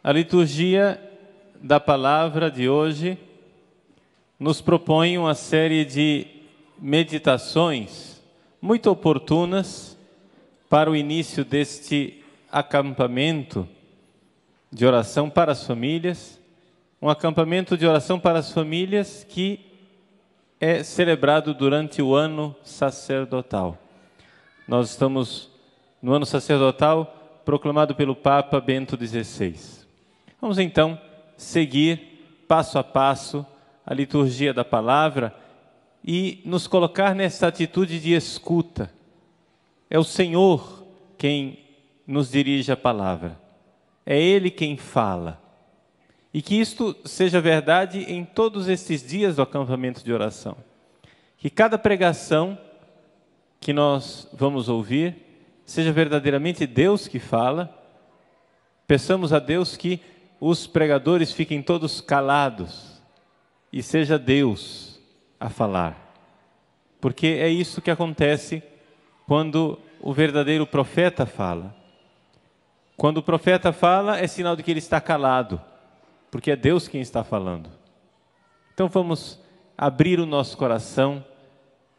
A liturgia da palavra de hoje nos propõe uma série de meditações muito oportunas para o início deste acampamento de oração para as famílias, um acampamento de oração para as famílias que é celebrado durante o ano sacerdotal. Nós estamos no ano sacerdotal proclamado pelo Papa Bento XVI. Vamos então seguir passo a passo a liturgia da palavra e nos colocar nessa atitude de escuta. É o Senhor quem nos dirige a palavra. É Ele quem fala. E que isto seja verdade em todos estes dias do acampamento de oração. Que cada pregação que nós vamos ouvir seja verdadeiramente Deus que fala. Peçamos a Deus que os pregadores fiquem todos calados e seja Deus a falar. Porque é isso que acontece quando o verdadeiro profeta fala. Quando o profeta fala, é sinal de que ele está calado, porque é Deus quem está falando. Então vamos abrir o nosso coração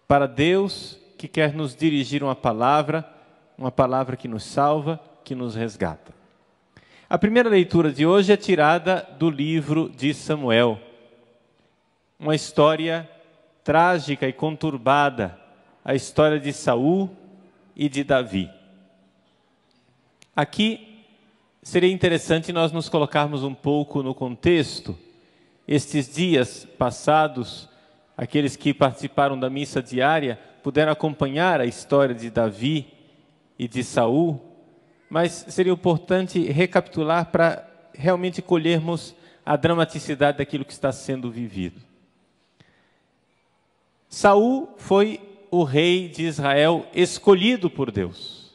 para Deus que quer nos dirigir uma palavra que nos salva, que nos resgata. A primeira leitura de hoje é tirada do livro de Samuel. Uma história trágica e conturbada, a história de Saul e de Davi. Aqui seria interessante nós nos colocarmos um pouco no contexto. Estes dias passados, aqueles que participaram da missa diária puderam acompanhar a história de Davi e de Saul, mas seria importante recapitular para realmente colhermos a dramaticidade daquilo que está sendo vivido. Saul foi o rei de Israel escolhido por Deus.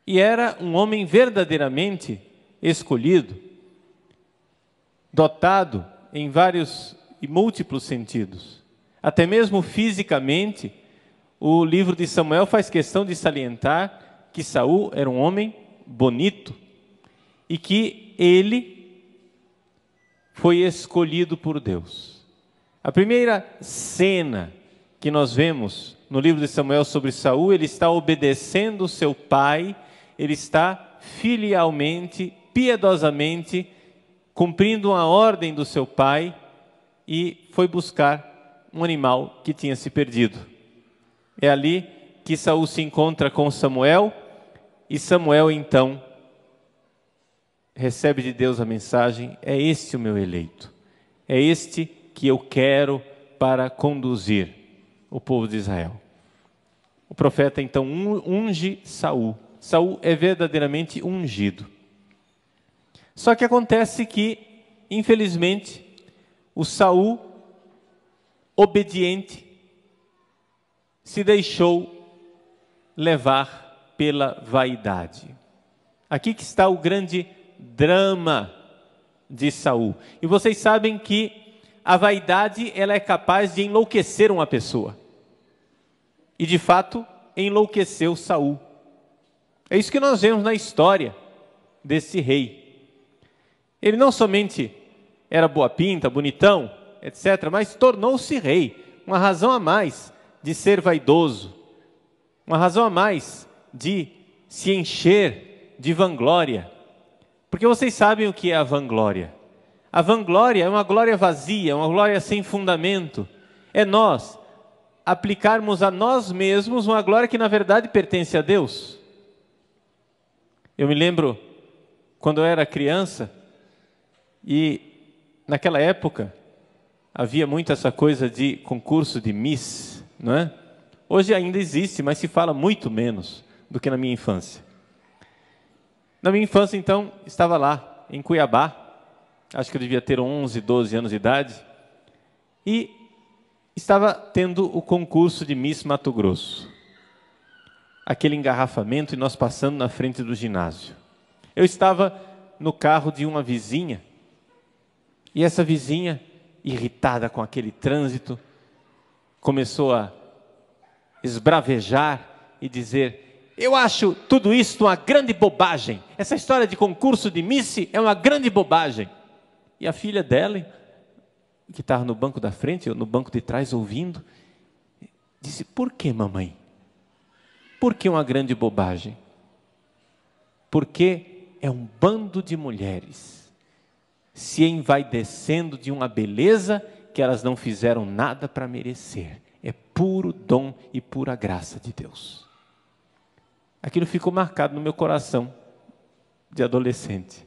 E era um homem verdadeiramente escolhido, dotado em vários e múltiplos sentidos. Até mesmo fisicamente, o livro de Samuel faz questão de salientar que Saul era um homem bonito e que ele foi escolhido por Deus. A primeira cena que nós vemos no livro de Samuel sobre Saul, ele está obedecendo seu pai, ele está filialmente, piedosamente, cumprindo uma ordem do seu pai e foi buscar um animal que tinha se perdido. É ali que Saul se encontra com Samuel e Samuel então recebe de Deus a mensagem: é este o meu eleito, é este que eu quero para conduzir o povo de Israel. O profeta então unge Saul. Saul é verdadeiramente ungido. Só que acontece que, infelizmente, o Saul obediente se deixou levar pela vaidade. Aqui que está o grande drama de Saul. E vocês sabem que a vaidade ela é capaz de enlouquecer uma pessoa. E de fato enlouqueceu Saul. É isso que nós vemos na história desse rei. Ele não somente era boa pinta, bonitão, etc., mas tornou-se rei. Uma razão a mais de ser vaidoso. Uma razão a mais de se encher de vanglória. Porque vocês sabem o que é a vanglória. A vanglória é uma glória vazia, uma glória sem fundamento. É nós aplicarmos a nós mesmos uma glória que na verdade pertence a Deus. Eu me lembro quando eu era criança e naquela época havia muito essa coisa de concurso de Miss, não é? Hoje ainda existe, mas se fala muito menos do que na minha infância. Na minha infância, então, estava lá, em Cuiabá, acho que eu devia ter 11, 12 anos de idade, e estava tendo o concurso de Miss Mato Grosso. Aquele engarrafamento e nós passando na frente do ginásio. Eu estava no carro de uma vizinha, e essa vizinha, irritada com aquele trânsito, começou a esbravejar e dizer: Eu acho tudo isso uma grande bobagem. Essa história de concurso de Miss é uma grande bobagem. E a filha dela, que estava no banco da frente, ou no banco de trás ouvindo, disse: por que, mamãe? Por que uma grande bobagem? Porque é um bando de mulheres se envaidecendo de uma beleza que elas não fizeram nada para merecer. É puro dom e pura graça de Deus. Aquilo ficou marcado no meu coração de adolescente.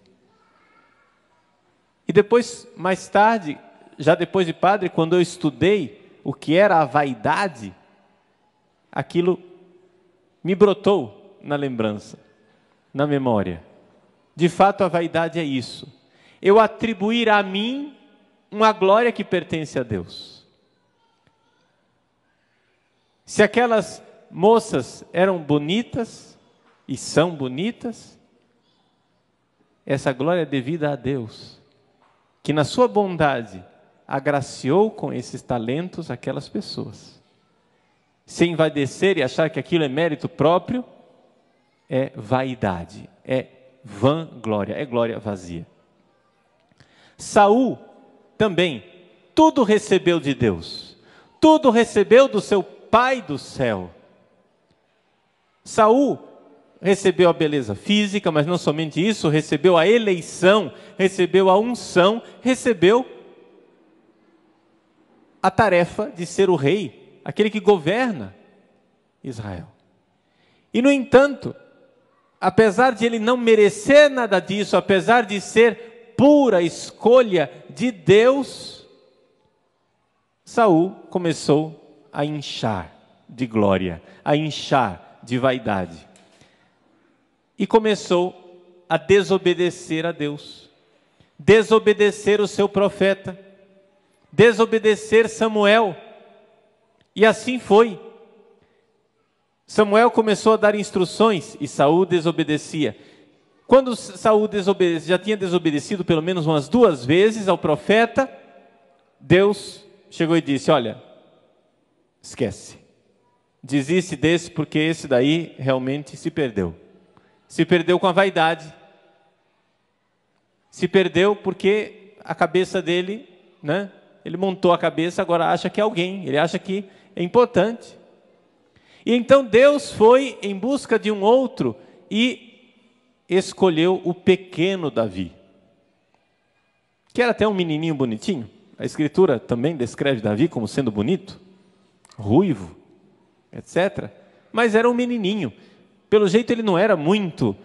E depois, mais tarde, já depois de padre, quando eu estudei o que era a vaidade, aquilo me brotou na lembrança, na memória. De fato, a vaidade é isso: eu atribuir a mim uma glória que pertence a Deus. Se aquelas moças eram bonitas, e são bonitas, essa glória é devida a Deus, que na sua bondade agraciou com esses talentos aquelas pessoas. Se envaidecer e achar que aquilo é mérito próprio, é vaidade, é vanglória, é glória vazia. Saul também, tudo recebeu de Deus, tudo recebeu do seu Pai do céu. Saul recebeu a beleza física, mas não somente isso, recebeu a eleição, recebeu a unção, recebeu a tarefa de ser o rei, aquele que governa Israel. E no entanto, apesar de ele não merecer nada disso, apesar de ser pura escolha de Deus, Saul começou a inchar de glória, a inchar de vaidade. E começou a desobedecer a Deus, desobedecer o seu profeta, desobedecer Samuel. E assim foi. Samuel começou a dar instruções e Saul desobedecia. Quando Saul já tinha desobedecido pelo menos umas 2 vezes ao profeta, Deus chegou e disse: olha, esquece, desiste desse, porque esse daí realmente se perdeu. Se perdeu com a vaidade, se perdeu porque a cabeça dele, né? Ele montou a cabeça, agora acha que é alguém, ele acha que é importante. E então Deus foi em busca de um outro e escolheu o pequeno Davi, que era até um menininho bonitinho. A Escritura também descreve Davi como sendo bonito, ruivo, etc. Mas era um menininho. Pelo jeito ele não era muito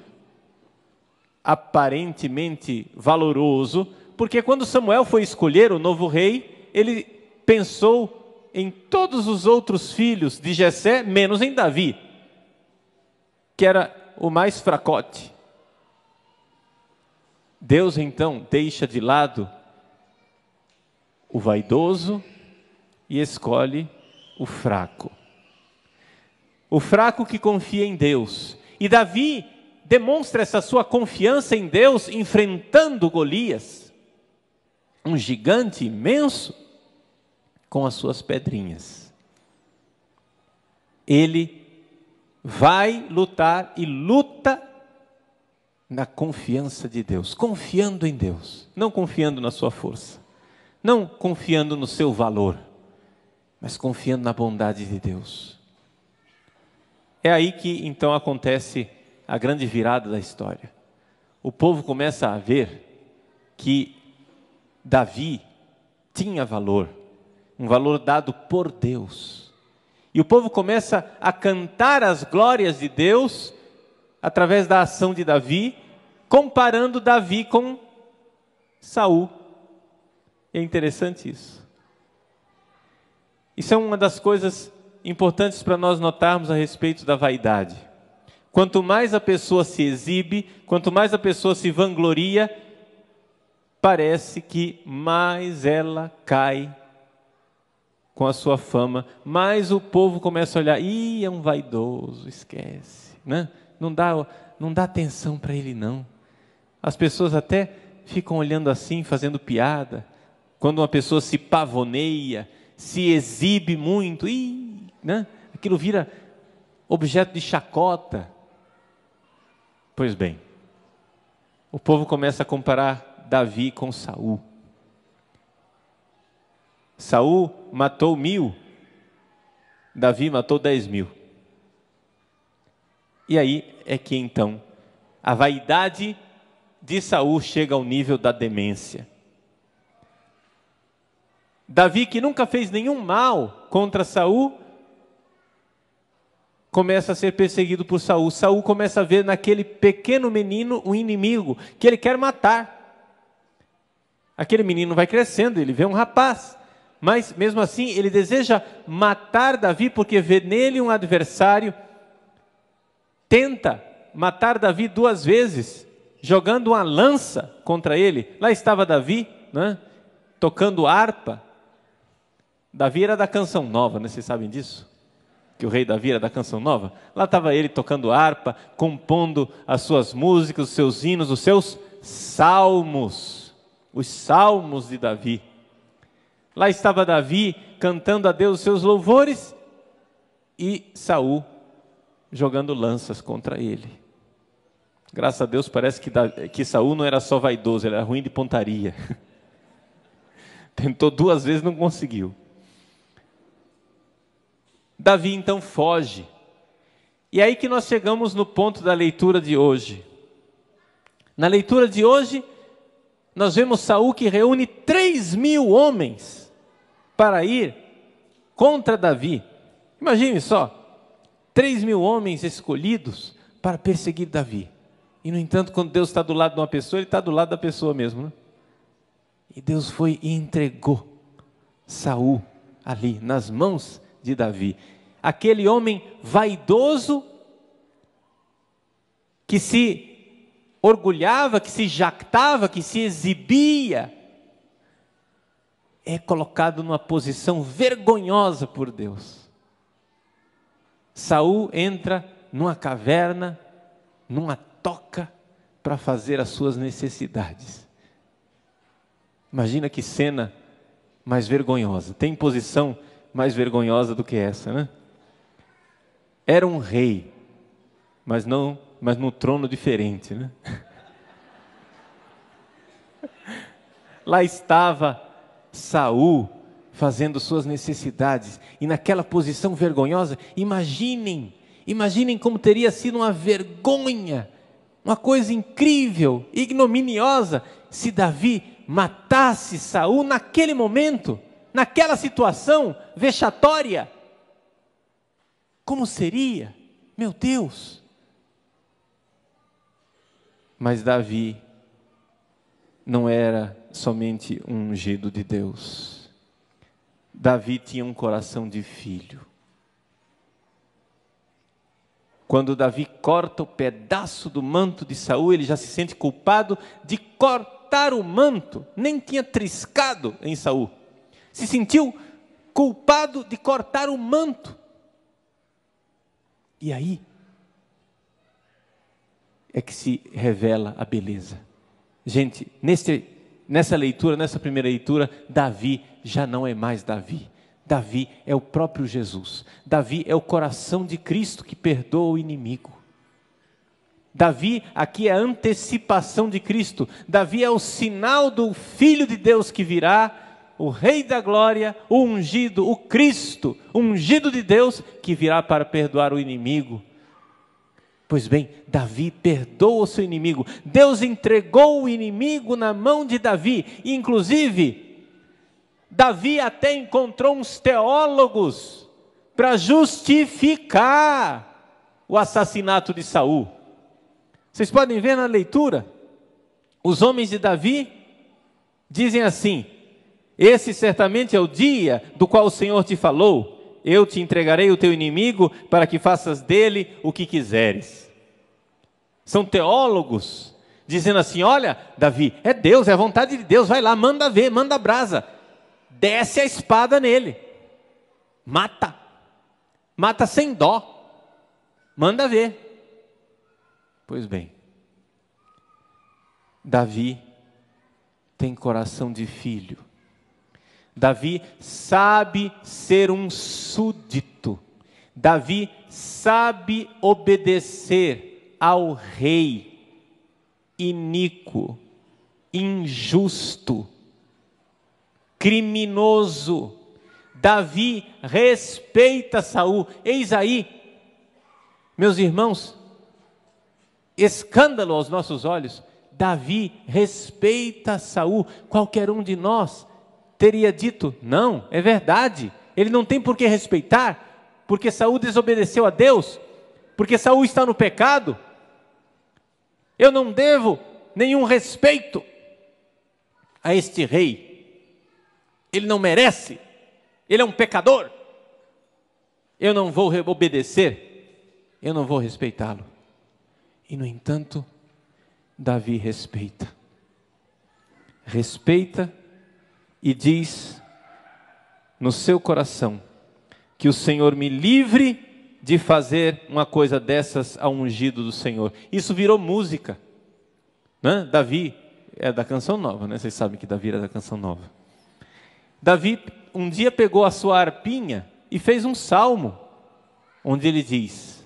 aparentemente valoroso, porque quando Samuel foi escolher o novo rei, ele pensou em todos os outros filhos de Jessé, menos em Davi, que era o mais fracote. Deus então deixa de lado o vaidoso e escolhe o fraco. O fraco que confia em Deus. E Davi demonstra essa sua confiança em Deus enfrentando Golias, um gigante imenso, com as suas pedrinhas. Ele vai lutar e luta na confiança de Deus, confiando em Deus, não confiando na sua força, não confiando no seu valor, mas confiando na bondade de Deus. É aí que então acontece a grande virada da história. O povo começa a ver que Davi tinha valor, um valor dado por Deus. E o povo começa a cantar as glórias de Deus através da ação de Davi, comparando Davi com Saul. É interessante isso. Isso é uma das coisas importantes para nós notarmos a respeito da vaidade. Quanto mais a pessoa se exibe, quanto mais a pessoa se vangloria, parece que mais ela cai com a sua fama, mais o povo começa a olhar: ih, é um vaidoso, esquece, né? Não dá atenção para ele não. As pessoas até ficam olhando assim, fazendo piada, quando uma pessoa se pavoneia, se exibe muito, né? Aquilo vira objeto de chacota. Pois bem, o povo começa a comparar Davi com Saul. Saul matou 1000, Davi matou 10.000. E aí é que então a vaidade de Saul chega ao nível da demência. Davi, que nunca fez nenhum mal contra Saul, começa a ser perseguido por Saul. Saul começa a ver naquele pequeno menino um inimigo que ele quer matar. Aquele menino vai crescendo, ele vê um rapaz, mas mesmo assim ele deseja matar Davi porque vê nele um adversário. Tenta matar Davi 2 vezes, jogando uma lança contra ele. Lá estava Davi, né, tocando harpa. Davi era da Canção Nova, né? Vocês sabem disso? Que o rei Davi era da Canção Nova. Lá estava ele tocando harpa, compondo as suas músicas, os seus hinos, os seus salmos. Os salmos de Davi. Lá estava Davi cantando a Deus os seus louvores e Saul jogando lanças contra ele. Graças a Deus parece que Saul não era só vaidoso, ele era ruim de pontaria. Tentou 2 vezes, não conseguiu. Davi então foge. E aí que nós chegamos no ponto da leitura de hoje. Na leitura de hoje, nós vemos Saul que reúne 3.000 homens para ir contra Davi. Imagine só, 3.000 homens escolhidos para perseguir Davi. E no entanto, quando Deus está do lado de uma pessoa, Ele está do lado da pessoa mesmo, né? E Deus foi e entregou Saul ali nas mãos de Davi. Aquele homem vaidoso que se orgulhava, que se jactava, que se exibia, é colocado numa posição vergonhosa por Deus. Saul entra numa caverna, numa toca, para fazer as suas necessidades. Imagina que cena mais vergonhosa. Tem posição mais vergonhosa do que essa, né? Era um rei, mas no trono diferente, né? Lá estava Saul fazendo suas necessidades, e naquela posição vergonhosa, imaginem como teria sido uma vergonha, uma coisa incrível, ignominiosa, se Davi matasse Saul naquele momento, naquela situação vexatória. Como seria? Meu Deus! Mas Davi não era somente um ungido de Deus. Davi tinha um coração de filho. Quando Davi corta o pedaço do manto de Saul, ele já se sente culpado de cortar o manto. Nem tinha triscado em Saul. Se sentiu culpado de cortar o manto. E aí é que se revela a beleza. Gente, nessa leitura, nessa primeira leitura, Davi já não é mais Davi. Davi é o próprio Jesus. Davi é o coração de Cristo que perdoa o inimigo. Davi aqui é a antecipação de Cristo. Davi é o sinal do Filho de Deus que virá, o Rei da Glória, o ungido, o Cristo, o ungido de Deus que virá para perdoar o inimigo. Pois bem, Davi perdoa o seu inimigo. Deus entregou o inimigo na mão de Davi. E, inclusive, Davi até encontrou uns teólogos para justificar o assassinato de Saul. Vocês podem ver na leitura, os homens de Davi dizem assim: esse certamente é o dia do qual o Senhor te falou, eu te entregarei o teu inimigo para que faças dele o que quiseres. São teólogos dizendo assim: olha, Davi, é Deus, é a vontade de Deus, vai lá, manda ver, manda brasa, desce a espada nele, mata sem dó, manda ver. Pois bem, Davi tem coração de filho. Davi sabe ser um súdito. Davi sabe obedecer ao rei iníquo, injusto, criminoso. Davi respeita Saul. Eis aí, meus irmãos, escândalo aos nossos olhos. Davi respeita Saul. Qualquer um de nós teria dito: não, é verdade, ele não tem por que respeitar, porque Saul desobedeceu a Deus, porque Saul está no pecado, eu não devo nenhum respeito a este rei, ele não merece, ele é um pecador, eu não vou obedecer, eu não vou respeitá-lo. E no entanto, Davi respeita e diz no seu coração que o Senhor me livre de fazer uma coisa dessas ao ungido do Senhor. Isso virou música, né? Davi é da Canção Nova, né? Vocês sabem que Davi era da Canção Nova. Davi um dia pegou a sua harpinha e fez um salmo, onde ele diz: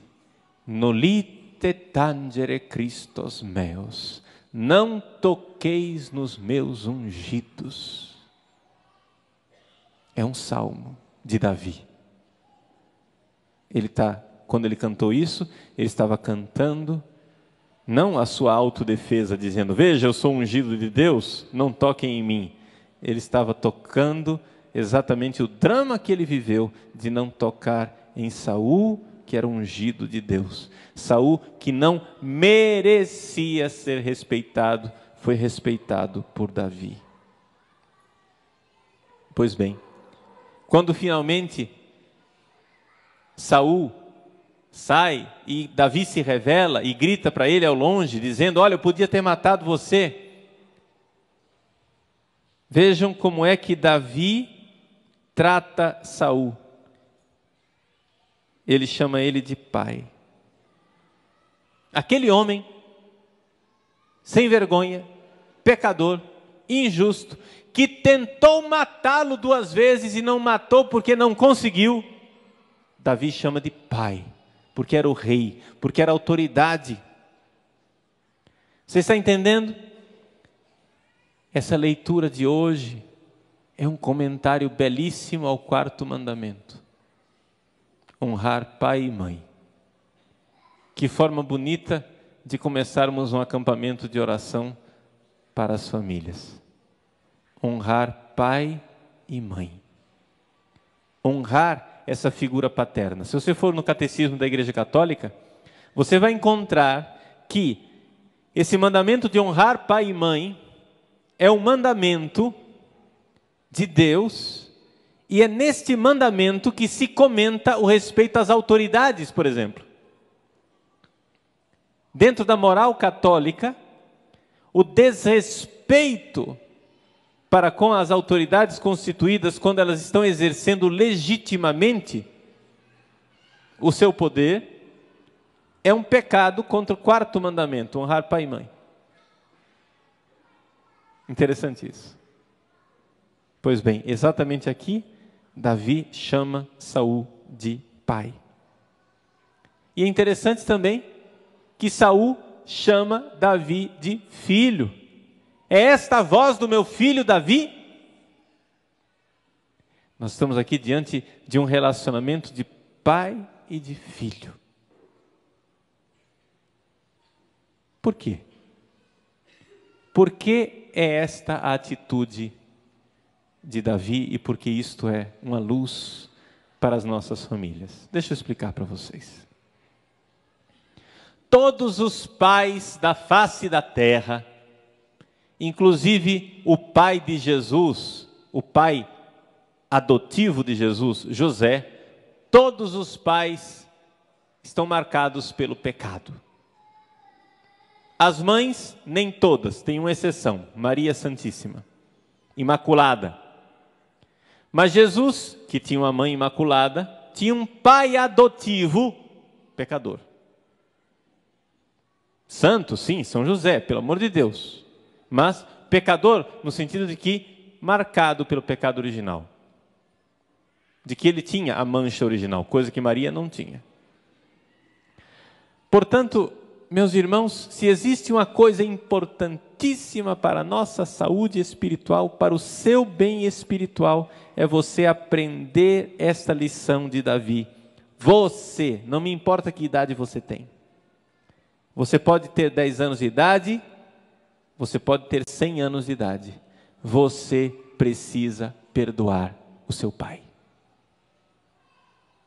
Nolite tangere Christos meus, não toqueis nos meus ungidos. É um salmo de Davi. Quando ele cantou isso, ele estava cantando não a sua autodefesa, dizendo: veja, eu sou ungido de Deus, não toquem em mim. Ele estava tocando exatamente o drama que ele viveu de não tocar em Saul, que era ungido de Deus. Saul, que não merecia ser respeitado, foi respeitado por Davi. Pois bem, quando finalmente Saul sai e Davi se revela e grita para ele ao longe, dizendo: olha, eu podia ter matado você. Vejam como é que Davi trata Saul. Ele chama ele de pai. Aquele homem, sem vergonha, pecador, injusto, que tentou matá-lo 2 vezes e não matou porque não conseguiu, Davi chama de pai, porque era o rei, porque era a autoridade. Você está entendendo? Essa leitura de hoje é um comentário belíssimo ao 4º mandamento. Honrar pai e mãe. Que forma bonita de começarmos um acampamento de oração para as famílias. Honrar pai e mãe. Honrar essa figura paterna. Se você for no Catecismo da Igreja Católica, você vai encontrar que esse mandamento de honrar pai e mãe é um mandamento de Deus, e é neste mandamento que se comenta o respeito às autoridades, por exemplo. Dentro da moral católica, o desrespeito para com as autoridades constituídas quando elas estão exercendo legitimamente o seu poder, é um pecado contra o 4º mandamento, honrar pai e mãe. Interessante isso. Pois bem, exatamente aqui, Davi chama Saul de pai. E é interessante também que Saul chama Davi de filho. É esta a voz do meu filho Davi? Nós estamos aqui diante de um relacionamento de pai e de filho. Por quê? Por que é esta a atitude de Davi e porque isto é uma luz para as nossas famílias? Deixa eu explicar para vocês. Todos os pais da face da terra, inclusive o pai de Jesus, o pai adotivo de Jesus, José, todos os pais estão marcados pelo pecado. As mães, nem todas, tem uma exceção, Maria Santíssima, imaculada. Mas Jesus, que tinha uma mãe imaculada, tinha um pai adotivo, pecador. Santo, sim, São José, pelo amor de Deus. Mas pecador no sentido de que marcado pelo pecado original. de que ele tinha a mancha original, coisa que Maria não tinha. Portanto, meus irmãos, se existe uma coisa importantíssima para a nossa saúde espiritual, para o seu bem espiritual, é você aprender esta lição de Davi. Você, não me importa que idade você tem. Você pode ter 10 anos de idade, você pode ter 100 anos de idade. Você precisa perdoar o seu pai.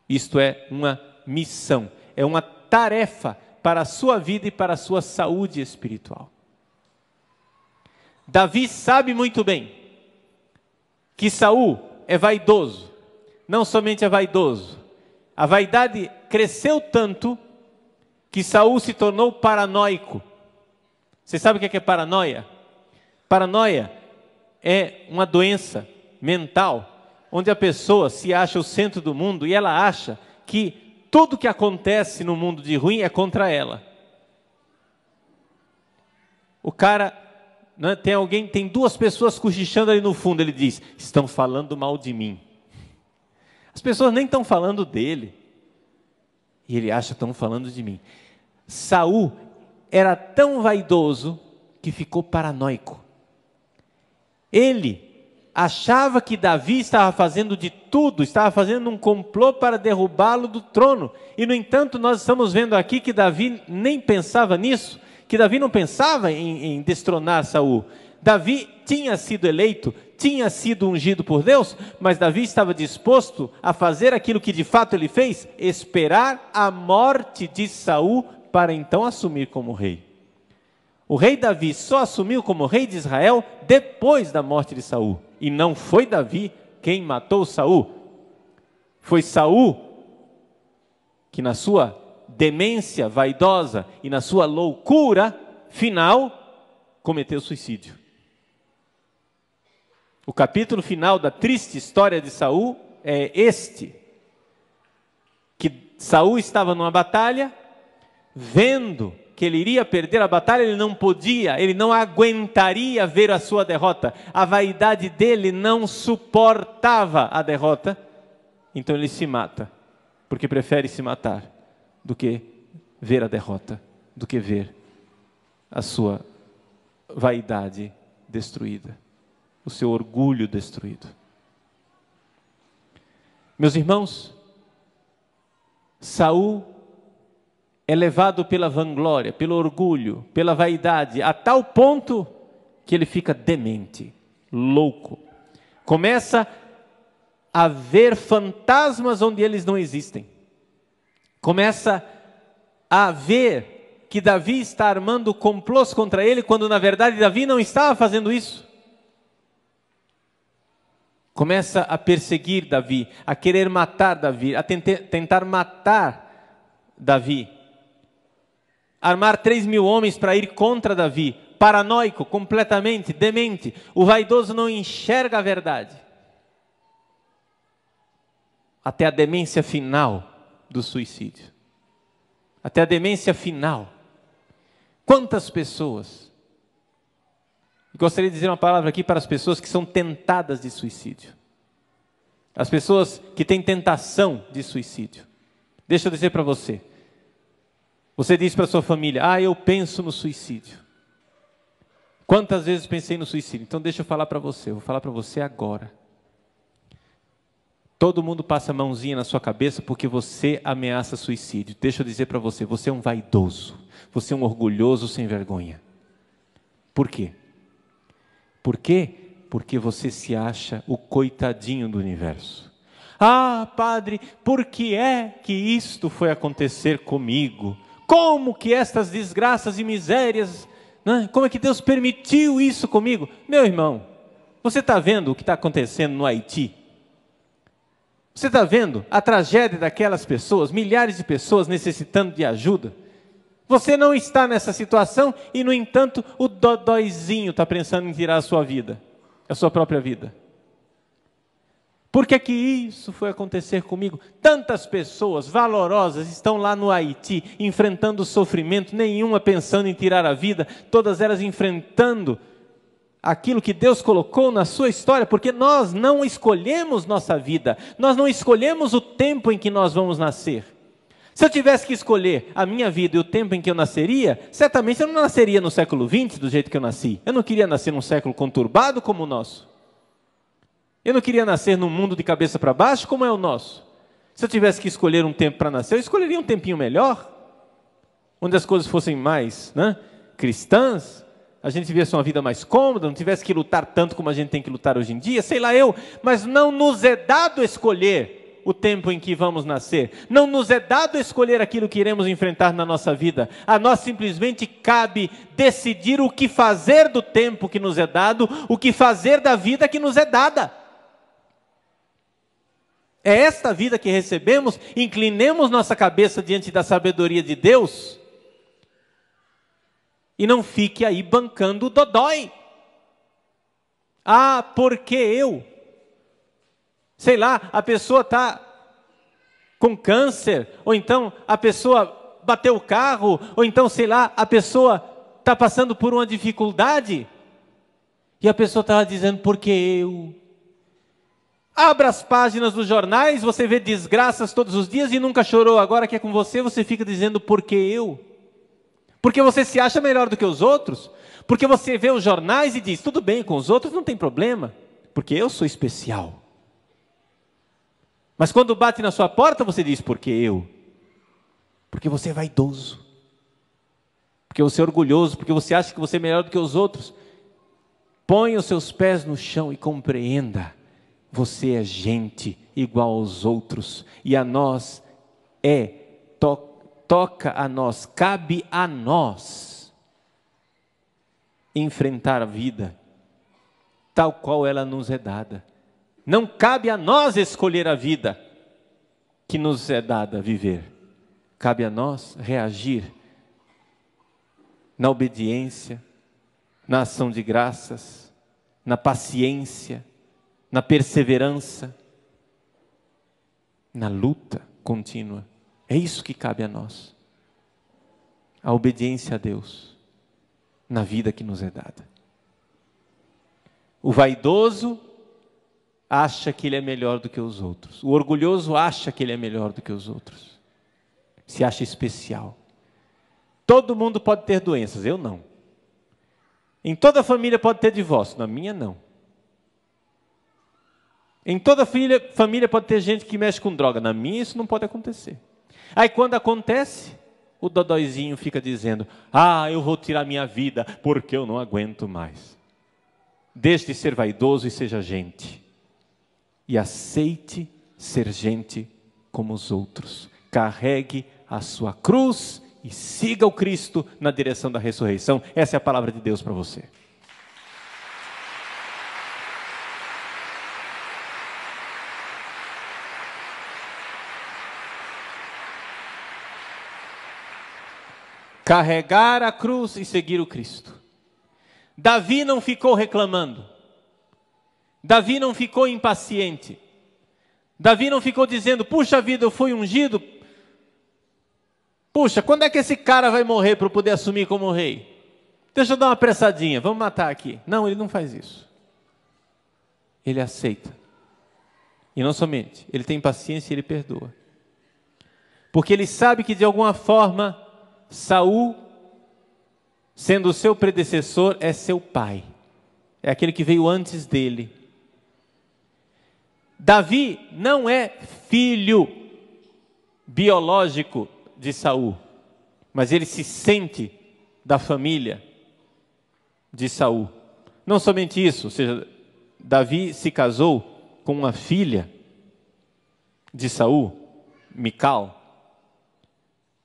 Isto é uma missão, é uma tarefa para a sua vida e para a sua saúde espiritual. Davi sabe muito bem que Saul é vaidoso. Não somente é vaidoso, a vaidade cresceu tanto que Saul se tornou paranoico. Você sabe o que é paranoia? Paranoia é uma doença mental onde a pessoa se acha o centro do mundo e ela acha que tudo que acontece no mundo de ruim é contra ela. O cara, né, tem duas pessoas cochichando ali no fundo, ele diz, estão falando mal de mim. As pessoas nem estão falando dele. E ele acha que estão falando de mim. Saul era tão vaidoso que ficou paranoico. Ele achava que Davi estava fazendo de tudo, estava fazendo um complô para derrubá-lo do trono. E, no entanto, nós estamos vendo aqui que Davi nem pensava nisso, que Davi não pensava em destronar Saul. Davi tinha sido eleito, tinha sido ungido por Deus, mas Davi estava disposto a fazer aquilo que de fato ele fez, esperar a morte de Saul para então assumir como rei. O rei Davi só assumiu como rei de Israel depois da morte de Saul. E não foi Davi quem matou Saul. Foi Saul que, na sua demência vaidosa e na sua loucura final, cometeu suicídio. O capítulo final da triste história de Saul é este: que Saul estava numa batalha, vendo que ele iria perder a batalha, ele não podia, ele não aguentaria ver a sua derrota. A vaidade dele não suportava a derrota, então ele se mata, porque prefere se matar do que ver a derrota, do que ver a sua vaidade destruída, o seu orgulho destruído. Meus irmãos, Saul é levado pela vanglória, pelo orgulho, pela vaidade, a tal ponto que ele fica demente, louco. Começa a ver fantasmas onde eles não existem. Começa a ver que Davi está armando complôs contra ele, quando na verdade Davi não estava fazendo isso. Começa a perseguir Davi, a querer matar Davi, a tentar matar Davi. Armar 3.000 homens para ir contra Davi, paranoico, completamente, demente. O vaidoso não enxerga a verdade. Até a demência final do suicídio. Até a demência final. Quantas pessoas? Gostaria de dizer uma palavra aqui para as pessoas que são tentadas de suicídio. As pessoas que têm tentação de suicídio. Deixa eu dizer para você. Você diz para a sua família, eu penso no suicídio. Quantas vezes pensei no suicídio? Então deixa eu falar para você, eu vou falar para você agora. Todo mundo passa a mãozinha na sua cabeça porque você ameaça suicídio. Deixa eu dizer para você, você é um vaidoso, você é um orgulhoso sem vergonha. Por quê? Por quê? Porque você se acha o coitadinho do universo. Padre, por que é que isto foi acontecer comigo? Como que estas desgraças e misérias, né? Como é que Deus permitiu isso comigo? Meu irmão, você está vendo o que está acontecendo no Haiti? Você está vendo a tragédia daquelas pessoas, milhares de pessoas necessitando de ajuda? Você não está nessa situação e, no entanto, o dodóizinho está pensando em tirar a sua vida, a sua própria vida. Por que que isso foi acontecer comigo? Tantas pessoas valorosas estão lá no Haiti, enfrentando sofrimento, nenhuma pensando em tirar a vida, todas elas enfrentando aquilo que Deus colocou na sua história, porque nós não escolhemos nossa vida, nós não escolhemos o tempo em que nós vamos nascer. Se eu tivesse que escolher a minha vida e o tempo em que eu nasceria, certamente eu não nasceria no século XX do jeito que eu nasci. Eu não queria nascer num século conturbado como o nosso. Eu não queria nascer num mundo de cabeça para baixo como é o nosso. Se eu tivesse que escolher um tempo para nascer, eu escolheria um tempinho melhor, onde as coisas fossem mais, cristãs, a gente tivesse uma vida mais cômoda, não tivesse que lutar tanto como a gente tem que lutar hoje em dia, sei lá eu, mas não nos é dado escolher o tempo em que vamos nascer, não nos é dado escolher aquilo que iremos enfrentar na nossa vida, a nós simplesmente cabe decidir o que fazer do tempo que nos é dado, o que fazer da vida que nos é dada. É esta vida que recebemos, inclinemos nossa cabeça diante da sabedoria de Deus, e não fique aí bancando o dodói. Ah, porque eu? Sei lá, a pessoa está com câncer, ou então a pessoa bateu o carro, ou então, sei lá, a pessoa está passando por uma dificuldade, e a pessoa está dizendo, porque eu? Abra as páginas dos jornais, você vê desgraças todos os dias e nunca chorou, agora que é com você, você fica dizendo, porque eu? Porque você se acha melhor do que os outros? Porque você vê os jornais e diz, tudo bem, com os outros não tem problema, porque eu sou especial. Mas quando bate na sua porta, você diz, porque eu? Porque você é vaidoso. Porque você é orgulhoso, porque você acha que você é melhor do que os outros. Ponha os seus pés no chão e compreenda. Você é gente igual aos outros. E a nós toca a nós, cabe a nós enfrentar a vida tal qual ela nos é dada. Não cabe a nós escolher a vida que nos é dada viver. Cabe a nós reagir na obediência, na ação de graças, na paciência, na perseverança, na luta contínua. É isso que cabe a nós. A obediência a Deus na vida que nos é dada. O vaidoso acha que ele é melhor do que os outros. O orgulhoso acha que ele é melhor do que os outros. Se acha especial. Todo mundo pode ter doenças, eu não. Em toda família pode ter divórcio, na minha não. Em toda família pode ter gente que mexe com droga, na minha isso não pode acontecer. Aí quando acontece, o dodóizinho fica dizendo, eu vou tirar minha vida porque eu não aguento mais. Deixe de ser vaidoso e seja gente. E aceite ser gente como os outros. Carregue a sua cruz e siga o Cristo na direção da ressurreição. Essa é a palavra de Deus para você. Carregar a cruz e seguir o Cristo. Davi não ficou reclamando. Davi não ficou impaciente. Davi não ficou dizendo, puxa vida, eu fui ungido. Puxa, quando é que esse cara vai morrer para eu poder assumir como rei? Deixa eu dar uma apressadinha, vamos matar aqui. Não, ele não faz isso. Ele aceita. E não somente, ele tem paciência e ele perdoa. Porque ele sabe que de alguma forma, Saul, sendo o seu predecessor, é seu pai. É aquele que veio antes dele. Davi não é filho biológico de Saul, mas ele se sente da família de Saul. Não somente isso, ou seja, Davi se casou com uma filha de Saul, Mical.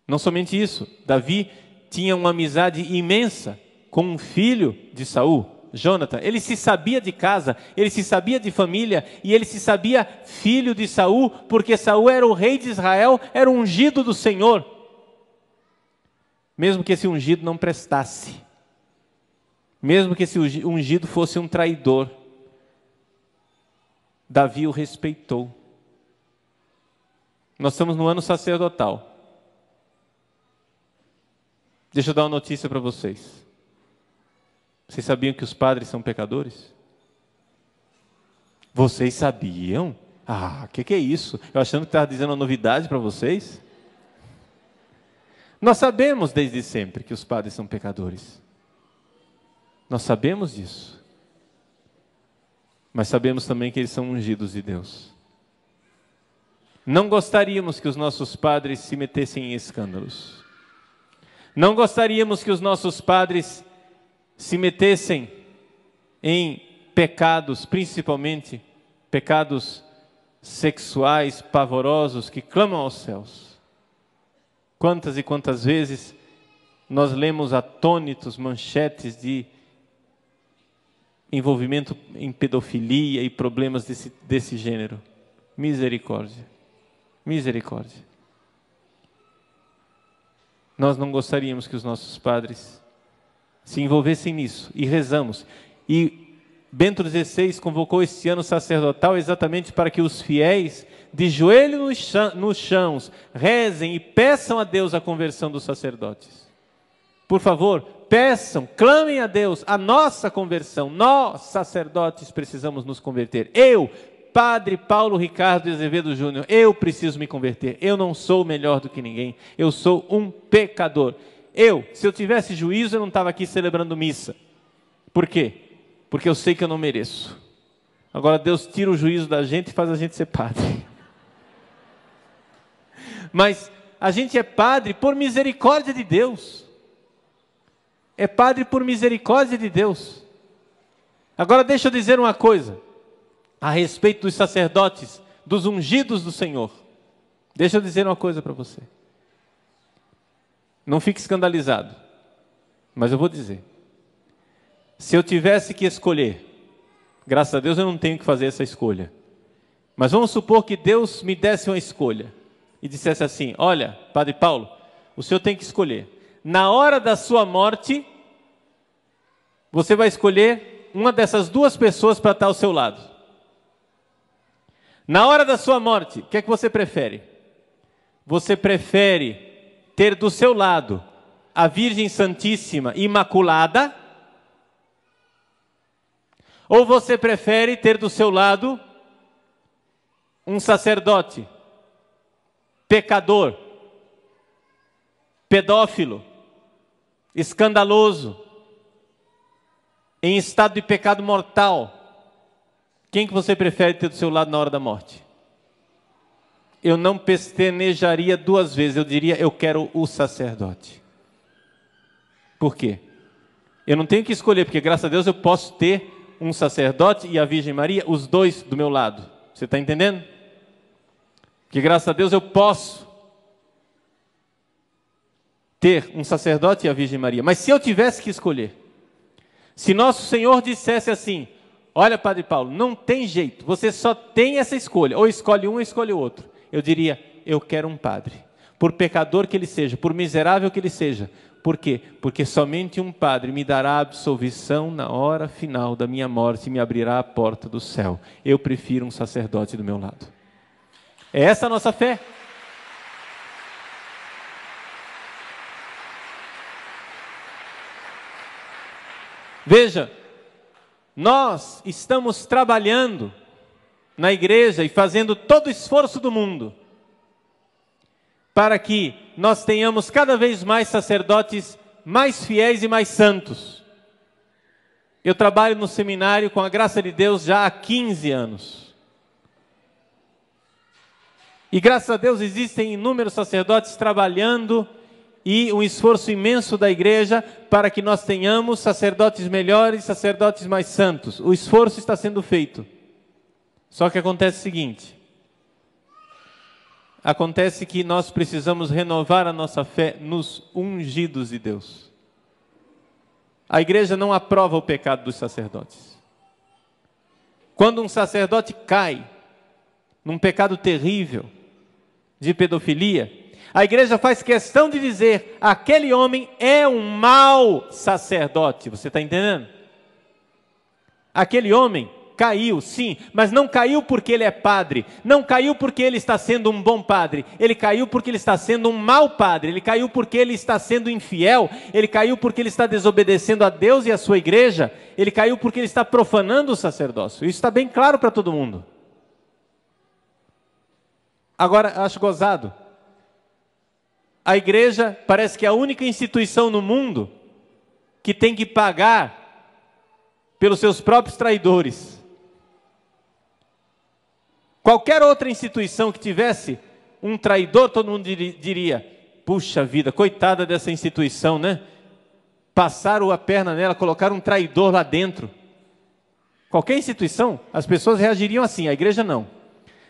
Não somente isso, Davi tinha uma amizade imensa com um filho de Saul, Jonathan. Ele se sabia de casa, ele se sabia de família e ele se sabia filho de Saul, porque Saul era o rei de Israel, era o ungido do Senhor. Mesmo que esse ungido não prestasse, mesmo que esse ungido fosse um traidor, Davi o respeitou. Nós estamos no ano sacerdotal. Deixa eu dar uma notícia para vocês. Vocês sabiam que os padres são pecadores? Vocês sabiam? Ah, o que é isso? Eu achando que estava dizendo uma novidade para vocês. Nós sabemos desde sempre que os padres são pecadores. Nós sabemos disso. Mas sabemos também que eles são ungidos de Deus. Não gostaríamos que os nossos padres se metessem em escândalos. Não gostaríamos que os nossos padres se metessem em pecados, principalmente pecados sexuais pavorosos que clamam aos céus. Quantas e quantas vezes nós lemos atônitos manchetes de envolvimento em pedofilia e problemas desse gênero. Misericórdia. Misericórdia. Nós não gostaríamos que os nossos padres se envolvessem nisso. E rezamos. E Bento XVI convocou este ano sacerdotal exatamente para que os fiéis, de joelho nos chãos, rezem e peçam a Deus a conversão dos sacerdotes. Por favor, peçam, clamem a Deus a nossa conversão. Nós, sacerdotes, precisamos nos converter. Eu, Padre Paulo Ricardo de Azevedo Júnior, eu preciso me converter. Eu não sou melhor do que ninguém. Eu sou um pecador. Se eu tivesse juízo, eu não estava aqui celebrando missa. Por quê? Porque eu sei que eu não mereço. Agora Deus tira o juízo da gente e faz a gente ser padre. Mas a gente é padre por misericórdia de Deus. É padre por misericórdia de Deus. Agora deixa eu dizer uma coisa a respeito dos sacerdotes, dos ungidos do Senhor. Deixa eu dizer uma coisa para você. Não fique escandalizado, mas eu vou dizer. Se eu tivesse que escolher, graças a Deus eu não tenho que fazer essa escolha, mas vamos supor que Deus me desse uma escolha e dissesse assim: olha, Padre Paulo, o senhor tem que escolher. Na hora da sua morte, você vai escolher uma dessas duas pessoas para estar ao seu lado. Na hora da sua morte, o que é que você prefere? Você prefere ter do seu lado a Virgem Santíssima Imaculada? Ou você prefere ter do seu lado um sacerdote pecador, pedófilo, escandaloso, em estado de pecado mortal? Quem que você prefere ter do seu lado na hora da morte? Eu não pestanejaria duas vezes, eu diria: eu quero o sacerdote. Por quê? Eu não tenho que escolher, porque graças a Deus eu posso ter um sacerdote e a Virgem Maria, os dois do meu lado. Você está entendendo? Que graças a Deus eu posso ter um sacerdote e a Virgem Maria. Mas se eu tivesse que escolher, se nosso Senhor dissesse assim: olha, Padre Paulo, não tem jeito, você só tem essa escolha, ou escolhe um ou escolhe o outro, eu diria: eu quero um padre, por pecador que ele seja, por miserável que ele seja. Por quê? Porque somente um padre me dará absolvição na hora final da minha morte e me abrirá a porta do céu. Eu prefiro um sacerdote do meu lado. É essa a nossa fé. Veja, nós estamos trabalhando na igreja e fazendo todo o esforço do mundo para que nós tenhamos cada vez mais sacerdotes mais fiéis e mais santos. Eu trabalho no seminário, com a graça de Deus, já há 15 anos. E graças a Deus existem inúmeros sacerdotes trabalhando e um esforço imenso da igreja para que nós tenhamos sacerdotes melhores, sacerdotes mais santos. O esforço está sendo feito. Só que acontece o seguinte: acontece que nós precisamos renovar a nossa fé nos ungidos de Deus. A igreja não aprova o pecado dos sacerdotes. Quando um sacerdote cai num pecado terrível de pedofilia, a igreja faz questão de dizer: aquele homem é um mau sacerdote. Você está entendendo? Aquele homem Caiu, sim, mas não caiu porque ele é padre, não caiu porque ele está sendo um bom padre, ele caiu porque ele está sendo um mau padre, ele caiu porque ele está sendo infiel, ele caiu porque ele está desobedecendo a Deus e a sua igreja, ele caiu porque ele está profanando o sacerdócio. Isso está bem claro para todo mundo. Agora, acho gozado. A igreja parece que é a única instituição no mundo que tem que pagar pelos seus próprios traidores. Qualquer outra instituição que tivesse um traidor, todo mundo diria, puxa vida, coitada dessa instituição, né? Passaram a perna nela, colocaram um traidor lá dentro. Qualquer instituição, as pessoas reagiriam assim, a igreja não.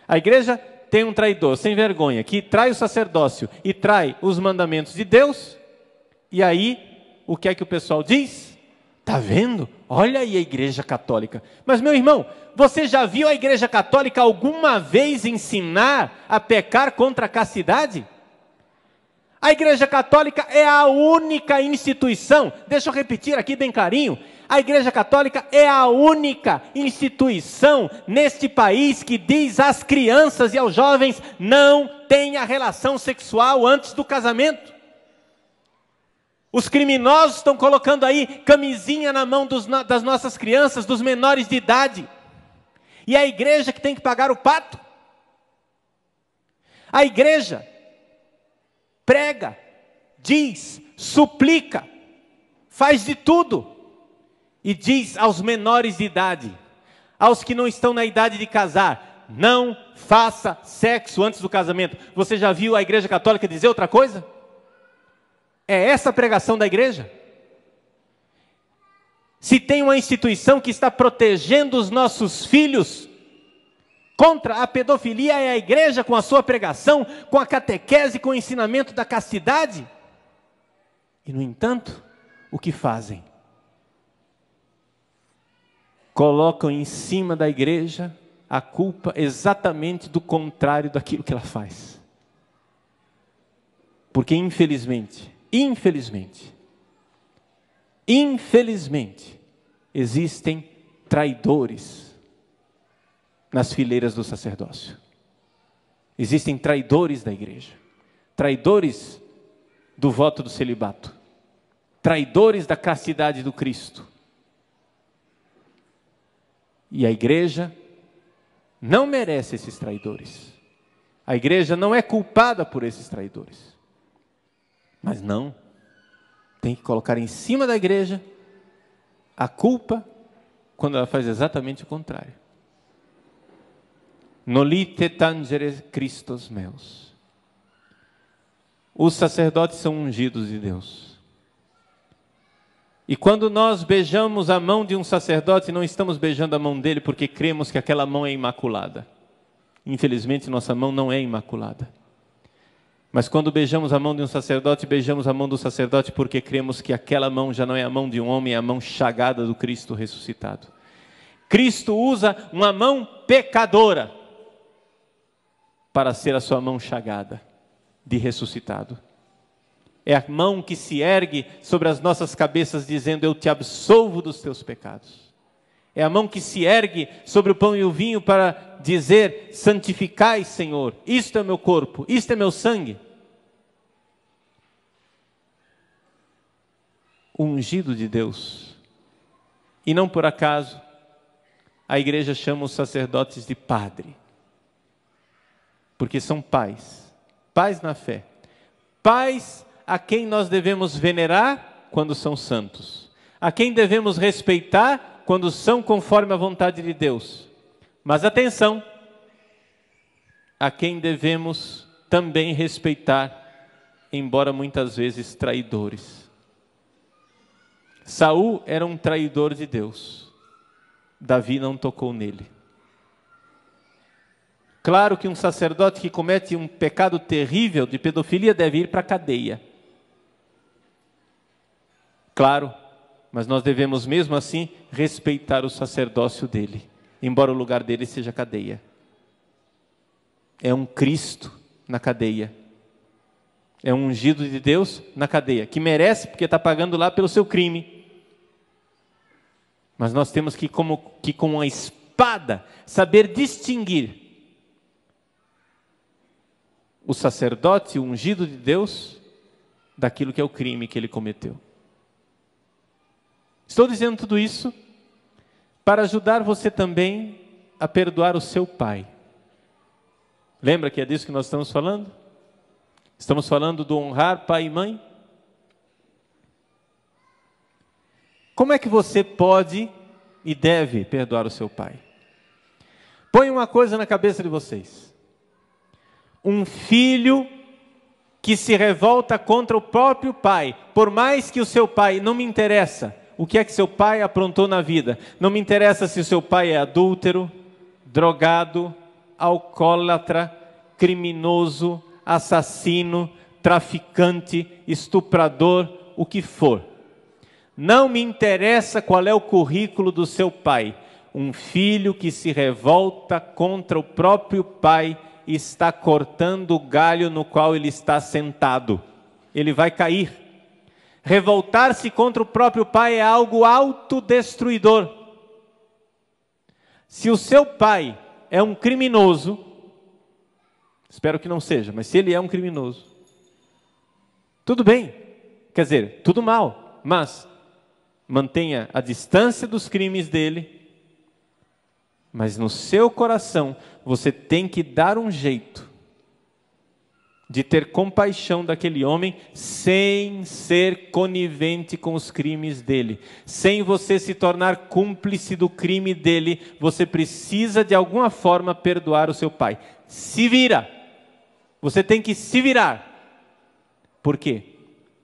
A igreja tem um traidor sem vergonha, que trai o sacerdócio e trai os mandamentos de Deus, e aí, o que é que o pessoal diz? Está vendo? Olha aí a igreja católica. Mas meu irmão, você já viu a igreja católica alguma vez ensinar a pecar contra a castidade? A igreja católica é a única instituição, deixa eu repetir aqui bem clarinho, a igreja católica é a única instituição neste país que diz às crianças e aos jovens, não tenha relação sexual antes do casamento. Os criminosos estão colocando aí camisinha na mão das nossas crianças, dos menores de idade. E é a igreja que tem que pagar o pato. A igreja prega, diz, suplica, faz de tudo. E diz aos menores de idade, aos que não estão na idade de casar, não faça sexo antes do casamento. Você já viu a igreja católica dizer outra coisa? É essa a pregação da igreja? Se tem uma instituição que está protegendo os nossos filhos contra a pedofilia, é a igreja com a sua pregação, com a catequese, com o ensinamento da castidade. E no entanto, o que fazem? Colocam em cima da igreja a culpa exatamente do contrário daquilo que ela faz. Porque infelizmente, existem traidores nas fileiras do sacerdócio. Existem traidores da igreja, traidores do voto do celibato, traidores da castidade do Cristo. E a igreja não merece esses traidores. A igreja não é culpada por esses traidores. Mas não, tem que colocar em cima da igreja a culpa quando ela faz exatamente o contrário. Nolite tangere Christos meus. Os sacerdotes são ungidos de Deus. E quando nós beijamos a mão de um sacerdote, não estamos beijando a mão dele porque cremos que aquela mão é imaculada. Infelizmente, nossa mão não é imaculada. Mas quando beijamos a mão de um sacerdote, beijamos a mão do sacerdote porque cremos que aquela mão já não é a mão de um homem, é a mão chagada do Cristo ressuscitado. Cristo usa uma mão pecadora para ser a sua mão chagada de ressuscitado. É a mão que se ergue sobre as nossas cabeças dizendo, eu te absolvo dos teus pecados. É a mão que se ergue sobre o pão e o vinho para dizer, santificai, Senhor, isto é meu corpo, isto é meu sangue. O ungido de Deus. E não por acaso, a igreja chama os sacerdotes de padre. Porque são pais, pais na fé. Pais a quem nós devemos venerar quando são santos. A quem devemos respeitar quando são conforme a vontade de Deus. Mas atenção, a quem devemos também respeitar, embora muitas vezes traidores. Saul era um traidor de Deus. Davi não tocou nele. Claro que um sacerdote que comete um pecado terrível de pedofilia deve ir para a cadeia. Claro, mas nós devemos mesmo assim respeitar o sacerdócio dele, embora o lugar dele seja cadeia. É um Cristo na cadeia. É um ungido de Deus na cadeia, que merece porque está pagando lá pelo seu crime. Mas nós temos que com a espada, saber distinguir o sacerdote, o ungido de Deus, daquilo que é o crime que ele cometeu. Estou dizendo tudo isso para ajudar você também a perdoar o seu pai. Lembra que é disso que nós estamos falando? Estamos falando do honrar pai e mãe? Como é que você pode e deve perdoar o seu pai? Põe uma coisa na cabeça de vocês. Um filho que se revolta contra o próprio pai, por mais que o seu pai, não me interessa o que é que seu pai aprontou na vida, não me interessa se o seu pai é adúltero, drogado, alcoólatra, criminoso, assassino, traficante, estuprador, o que for. Não me interessa qual é o currículo do seu pai. Um filho que se revolta contra o próprio pai está cortando o galho no qual ele está sentado. Ele vai cair. Revoltar-se contra o próprio pai é algo autodestruidor. Se o seu pai é um criminoso, espero que não seja, mas se ele é um criminoso, tudo bem, quer dizer, tudo mal, mas mantenha a distância dos crimes dele, mas no seu coração você tem que dar um jeito de ter compaixão daquele homem sem ser conivente com os crimes dele. Sem você se tornar cúmplice do crime dele, você precisa de alguma forma perdoar o seu pai. Se vira. Você tem que se virar. Por quê?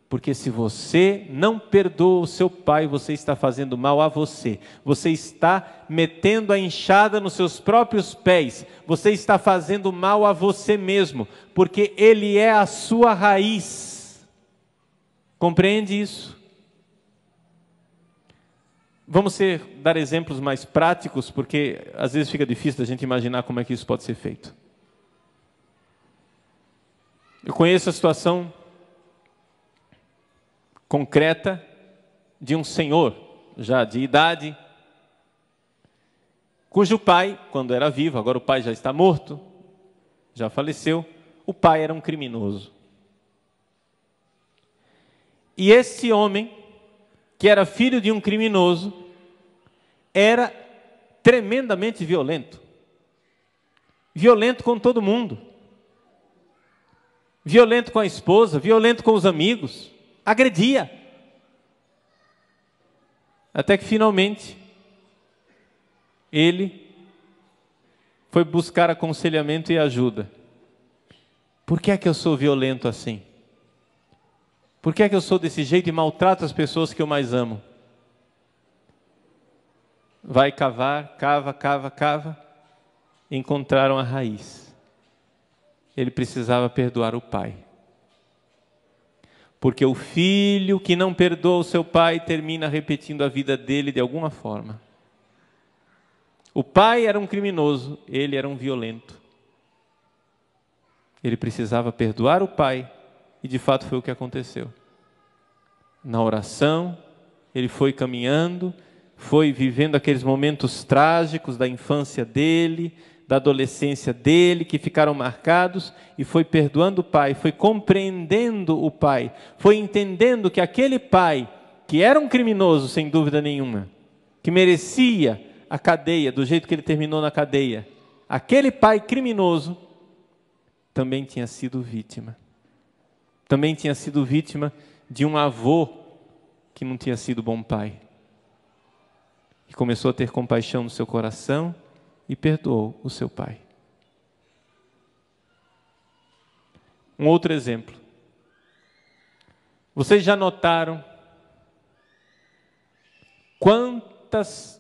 Porque se você não perdoa o seu pai, você está fazendo mal a você. Você está metendo a enxada nos seus próprios pés. Você está fazendo mal a você mesmo, porque ele é a sua raiz. Compreende isso? Vamos dar exemplos mais práticos, porque às vezes fica difícil a gente imaginar como é que isso pode ser feito. Eu conheço a situação concreta de um senhor, já de idade, cujo pai, quando era vivo, agora o pai já está morto, já faleceu, o pai era um criminoso. E esse homem, que era filho de um criminoso, era tremendamente violento. Violento com todo mundo. Violento com a esposa, violento com os amigos. Agredia. Até que finalmente ele foi buscar aconselhamento e ajuda. Por que é que eu sou violento assim? Por que é que eu sou desse jeito e maltrato as pessoas que eu mais amo? Vai cavar, cava. Encontraram a raiz. Ele precisava perdoar o pai. Porque o filho que não perdoa o seu pai termina repetindo a vida dele de alguma forma. O pai era um criminoso, ele era um violento. Ele precisava perdoar o pai, e de fato foi o que aconteceu. Na oração, ele foi caminhando, foi vivendo aqueles momentos trágicos da infância dele, da adolescência dele, que ficaram marcados, e foi perdoando o pai, foi compreendendo o pai, foi entendendo que aquele pai, que era um criminoso sem dúvida nenhuma, que merecia a cadeia, do jeito que ele terminou na cadeia, aquele pai criminoso também tinha sido vítima. Também tinha sido vítima de um avô que não tinha sido bom pai. E começou a ter compaixão no seu coração, e perdoou o seu pai. Um outro exemplo. Vocês já notaram quantos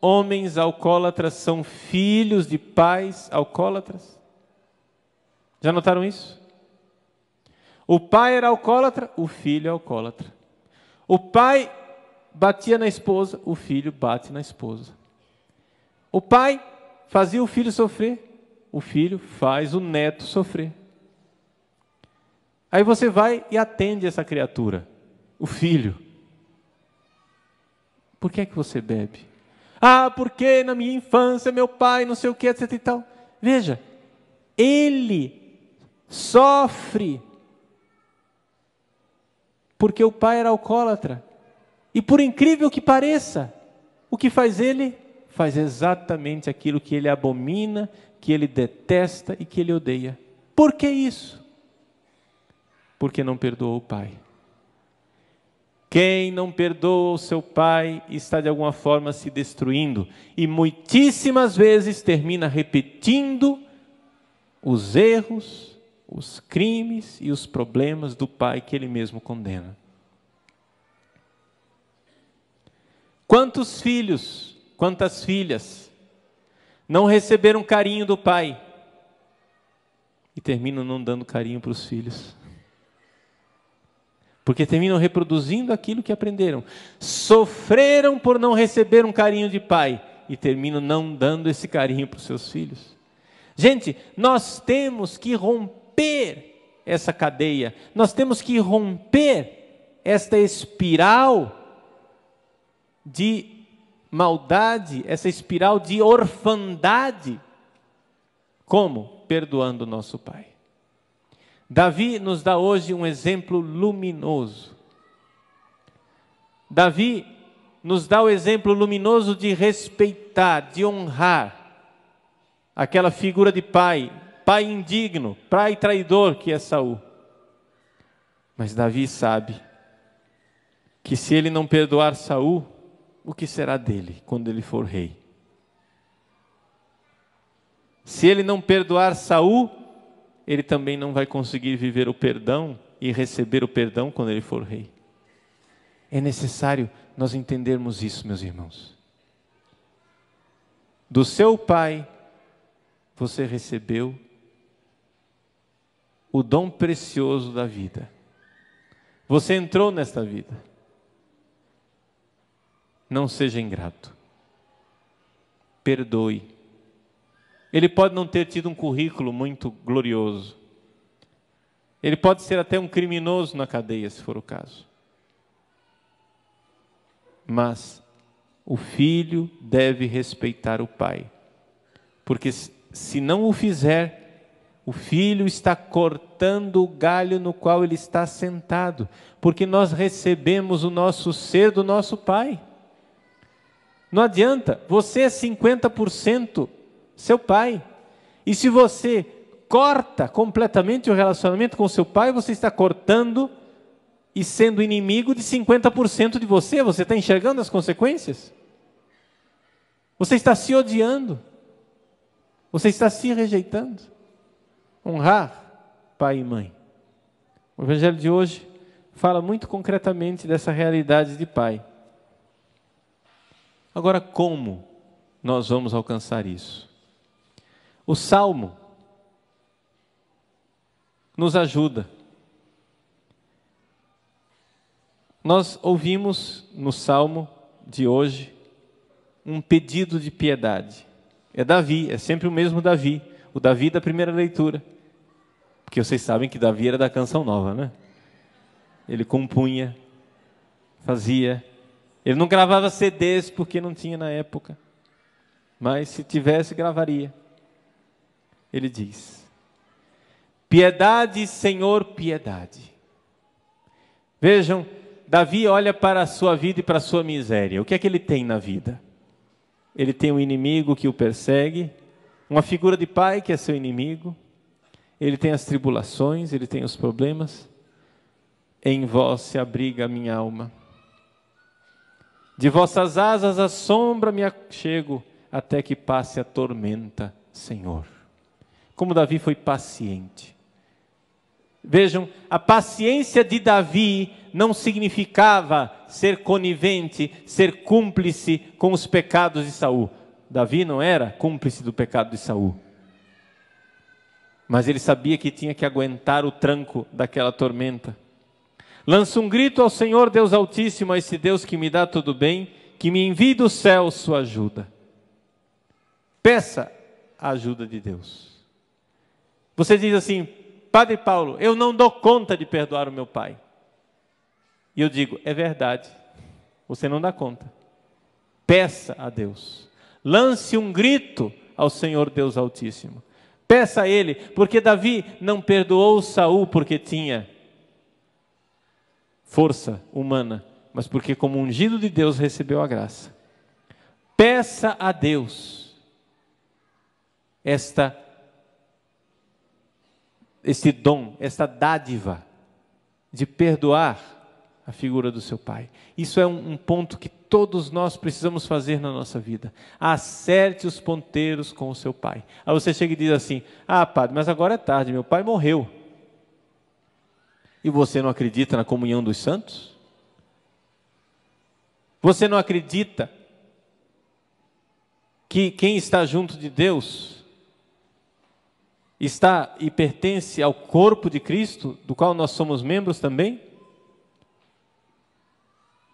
homens alcoólatras são filhos de pais alcoólatras? Já notaram isso? O pai era alcoólatra, o filho é alcoólatra. O pai batia na esposa, o filho bate na esposa. O pai fazia o filho sofrer, o filho faz o neto sofrer. Aí você vai e atende essa criatura, o filho. Por que é que você bebe? Ah, porque na minha infância meu pai não sei o que, etc e tal. Veja, ele sofre porque o pai era alcoólatra. E por incrível que pareça, o que faz ele? Faz exatamente aquilo que ele abomina, que ele detesta e que ele odeia. Por que isso? Porque não perdoou o pai. Quem não perdoa o seu pai está de alguma forma se destruindo. E muitíssimas vezes termina repetindo os erros, os crimes e os problemas do pai que ele mesmo condena. Quantos filhos, quantas filhas não receberam carinho do pai e terminam não dando carinho para os filhos? Porque terminam reproduzindo aquilo que aprenderam. Sofreram por não receber um carinho de pai e terminam não dando esse carinho para os seus filhos. Gente, nós temos que romper essa cadeia. Nós temos que romper esta espiral de maldade, essa espiral de orfandade. Como? Perdoando o nosso pai. Davi nos dá hoje um exemplo luminoso. Davi nos dá o exemplo luminoso de respeitar, de honrar aquela figura de pai, pai indigno, pai traidor que é Saul. Mas Davi sabe que se ele não perdoar Saul, o que será dele quando ele for rei? Se ele não perdoar Saul, ele também não vai conseguir viver o perdão e receber o perdão quando ele for rei. É necessário nós entendermos isso, meus irmãos. Do seu pai, você recebeu o dom precioso da vida. Você entrou nesta vida. Não seja ingrato. Perdoe. Ele pode não ter tido um currículo muito glorioso. Ele pode ser até um criminoso na cadeia, se for o caso. Mas o filho deve respeitar o pai. Porque se não o fizer, o filho está cortando o galho no qual ele está sentado. Porque nós recebemos o nosso ser do nosso pai. Não adianta, você é 50% seu pai. E se você corta completamente o relacionamento com seu pai, você está cortando e sendo inimigo de 50% de você. Você está enxergando as consequências? Você está se odiando. Você está se rejeitando. Honrar pai e mãe. O evangelho de hoje fala muito concretamente dessa realidade de pai. Agora, como nós vamos alcançar isso? O Salmo nos ajuda. Nós ouvimos no Salmo de hoje um pedido de piedade. É Davi, é sempre o mesmo Davi, o Davi da primeira leitura. Porque vocês sabem que Davi era da Canção Nova, né? Ele compunha, fazia. Ele não gravava CDs porque não tinha na época. Mas se tivesse, gravaria. Ele diz: piedade, Senhor, piedade. Vejam, Davi olha para a sua vida e para a sua miséria. O que é que ele tem na vida? Ele tem um inimigo que o persegue, uma figura de pai que é seu inimigo, ele tem as tribulações, ele tem os problemas. Em vós se abriga a minha alma. De vossas asas a sombra me achego, até que passe a tormenta, Senhor. Como Davi foi paciente. Vejam, a paciência de Davi não significava ser conivente, ser cúmplice com os pecados de Saul. Davi não era cúmplice do pecado de Saul. Mas ele sabia que tinha que aguentar o tranco daquela tormenta. Lança um grito ao Senhor Deus Altíssimo, a esse Deus que me dá tudo bem, que me envie do céu sua ajuda. Peça a ajuda de Deus. Você diz assim: Padre Paulo, eu não dou conta de perdoar o meu pai. E eu digo: é verdade, você não dá conta. peça a Deus. Lance um grito ao Senhor Deus Altíssimo. Peça a Ele, porque Davi não perdoou Saul porque tinha força humana, mas porque como ungido de Deus recebeu a graça. Peça a Deus este dom, esta dádiva de perdoar a figura do seu pai. Isso é um ponto que todos nós precisamos fazer na nossa vida. Acerte os ponteiros com o seu pai. Aí você chega e diz assim: ah, padre, mas agora é tarde, meu pai morreu. E você não acredita na comunhão dos santos? Você não acredita que quem está junto de Deus está e pertence ao corpo de Cristo, do qual nós somos membros também?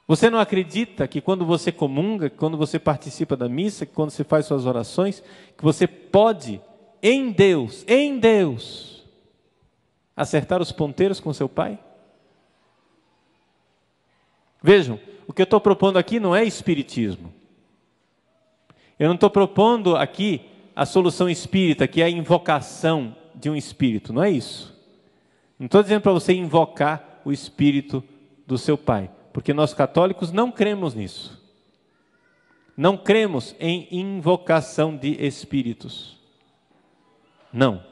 Você não acredita que quando você comunga, que quando você participa da missa, que quando você faz suas orações, que você pode, em Deus, acertar os ponteiros com seu Pai? Vejam, o que eu estou propondo aqui não é espiritismo. Eu não estou propondo aqui a solução espírita, que é a invocação de um espírito, não é isso. Não estou dizendo para você invocar o espírito do seu pai, porque nós católicos não cremos nisso. Não cremos em invocação de espíritos. Não.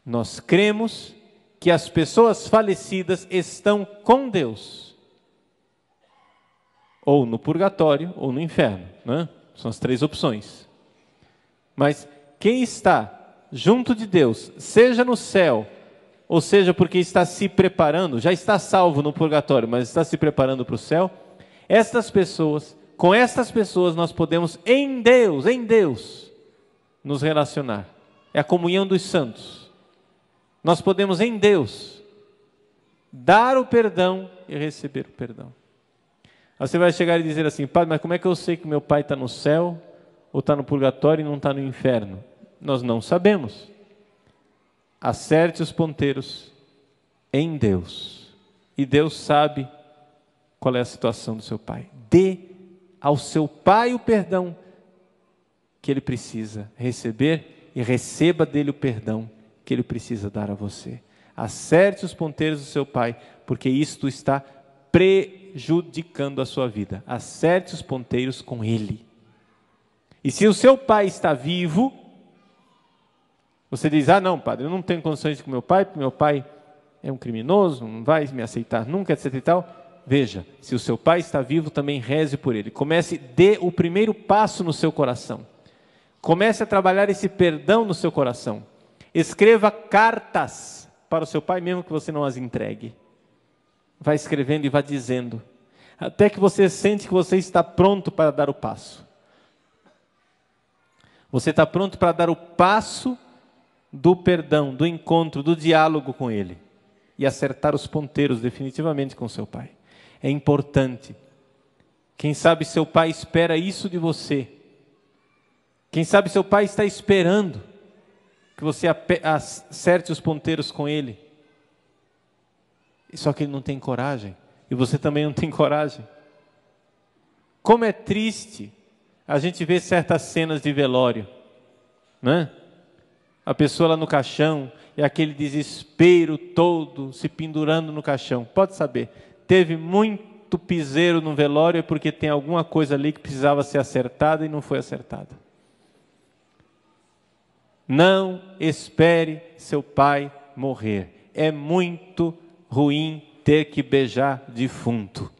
Nós cremos que as pessoas falecidas estão com Deus. Ou no purgatório, ou no inferno, né? São as três opções. Mas quem está junto de Deus, seja no céu, ou seja porque está se preparando, já está salvo no purgatório, mas está se preparando para o céu, com estas pessoas nós podemos em Deus, nos relacionar. É a comunhão dos santos. Nós podemos em Deus dar o perdão e receber o perdão. Aí você vai chegar e dizer assim: padre, mas como é que eu sei que meu pai está no céu, ou está no purgatório e não está no inferno? Nós não sabemos. Acerte os ponteiros em Deus. E Deus sabe qual é a situação do seu pai. Dê ao seu pai o perdão que ele precisa receber e receba dele o perdão que ele precisa dar a você. Acerte os ponteiros do seu pai, porque isto está prejudicando a sua vida. Acerte os ponteiros com ele. E se o seu pai está vivo, você diz: ah não, padre, eu não tenho condições de ir com meu pai, porque meu pai é um criminoso, não vai me aceitar nunca, etc e tal. Veja, se o seu pai está vivo, também reze por ele. Dê o primeiro passo no seu coração. Comece a trabalhar esse perdão no seu coração. Escreva cartas para o seu pai, mesmo que você não as entregue. Vai escrevendo e vai dizendo, até que você sente que você está pronto para dar o passo. Você está pronto para dar o passo do perdão, do encontro, do diálogo com ele. E acertar os ponteiros definitivamente com seu pai. É importante. Quem sabe seu pai espera isso de você. Quem sabe seu pai está esperando que você acerte os ponteiros com ele. Só que ele não tem coragem. E você também não tem coragem. Como é triste a gente ver certas cenas de velório, né? A pessoa lá no caixão, e aquele desespero todo se pendurando no caixão. Pode saber, teve muito piseiro no velório, é porque tem alguma coisa ali que precisava ser acertada e não foi acertada. Não espere seu pai morrer. É muito ruim ter que beijar defunto.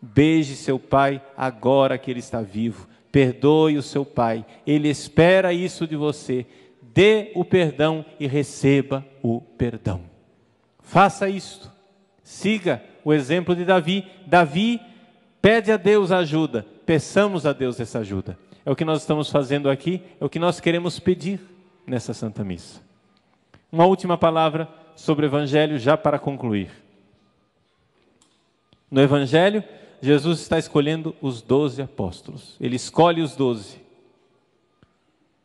Beije seu pai agora que ele está vivo. Perdoe o seu pai. Ele espera isso de você. Dê o perdão e receba o perdão. Faça isto. Siga o exemplo de Davi. Davi pede a Deus ajuda. Peçamos a Deus essa ajuda. É o que nós estamos fazendo aqui. É o que nós queremos pedir nessa Santa Missa. Uma última palavra sobre o Evangelho, já para concluir. No Evangelho, Jesus está escolhendo os 12 apóstolos. Ele escolhe os 12.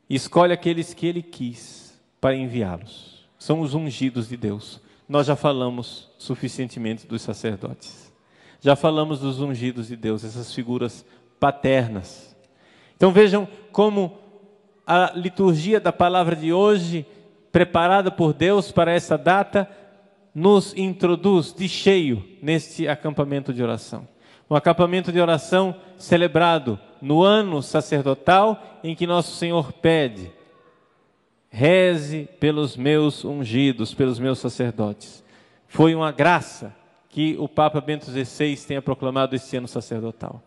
Escolhe aqueles que ele quis para enviá-los. São os ungidos de Deus. Nós já falamos suficientemente dos sacerdotes. Já falamos dos ungidos de Deus, essas figuras paternas. Então vejam como a liturgia da palavra de hoje, preparada por Deus para essa data, nos introduz de cheio neste acampamento de oração. Um acampamento de oração celebrado no ano sacerdotal em que Nosso Senhor pede: reze pelos meus ungidos, pelos meus sacerdotes. Foi uma graça que o Papa Bento XVI tenha proclamado este ano sacerdotal.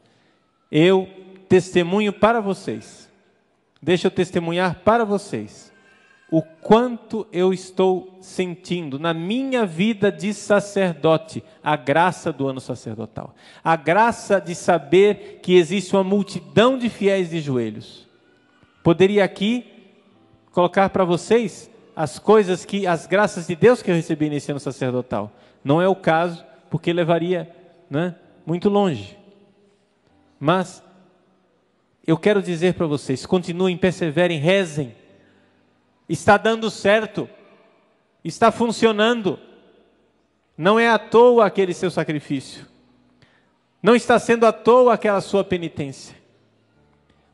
Eu testemunho para vocês, deixa eu testemunhar para vocês, o quanto eu estou sentindo na minha vida de sacerdote a graça do ano sacerdotal. A graça de saber que existe uma multidão de fiéis de joelhos. Poderia aqui colocar para vocês as graças de Deus que eu recebi nesse ano sacerdotal. Não é o caso, porque levaria, muito longe. Mas eu quero dizer para vocês, continuem, perseverem, rezem. Está dando certo, está funcionando. Não é à toa aquele seu sacrifício. Não está sendo à toa aquela sua penitência.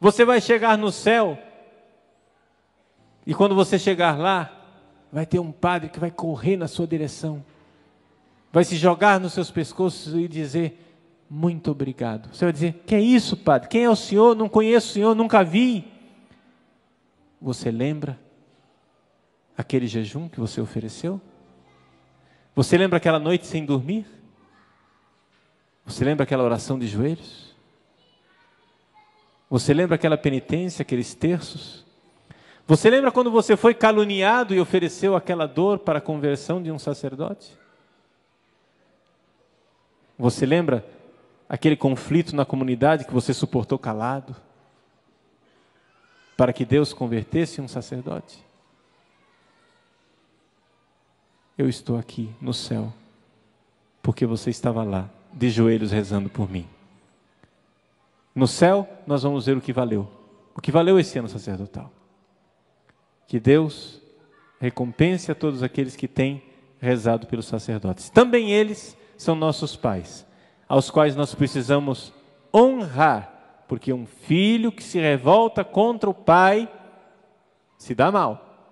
Você vai chegar no céu, e quando você chegar lá, vai ter um padre que vai correr na sua direção, vai se jogar nos seus pescoços e dizer: muito obrigado. Você vai dizer: que é isso, padre? Quem é o senhor? Não conheço o senhor, nunca vi. Você lembra aquele jejum que você ofereceu? Você lembra aquela noite sem dormir? Você lembra aquela oração de joelhos? Você lembra aquela penitência, aqueles terços? Você lembra quando você foi caluniado e ofereceu aquela dor para a conversão de um sacerdote? Você lembra aquele conflito na comunidade que você suportou calado para que Deus convertesse um sacerdote? Eu estou aqui no céu porque você estava lá, de joelhos, rezando por mim. No céu nós vamos ver o que valeu esse ano sacerdotal. Que Deus recompense a todos aqueles que têm rezado pelos sacerdotes. Também eles são nossos pais, aos quais nós precisamos honrar, porque um filho que se revolta contra o pai se dá mal.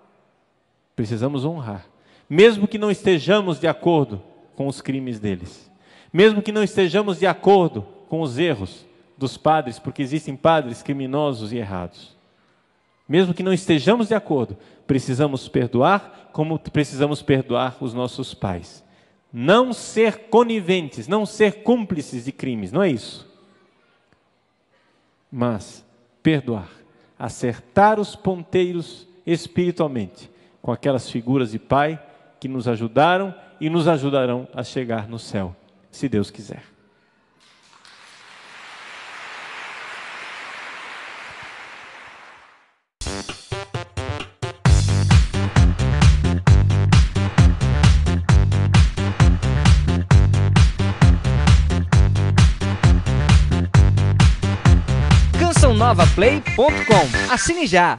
Precisamos honrar, mesmo que não estejamos de acordo com os crimes deles, mesmo que não estejamos de acordo com os erros dos padres, porque existem padres criminosos e errados. Mesmo que não estejamos de acordo, precisamos perdoar, como precisamos perdoar os nossos pais. Não ser coniventes, não ser cúmplices de crimes, não é isso. Mas perdoar, acertar os ponteiros espiritualmente com aquelas figuras de pai que nos ajudaram e nos ajudarão a chegar no céu, se Deus quiser. cançãonovaplay.com. Assine já!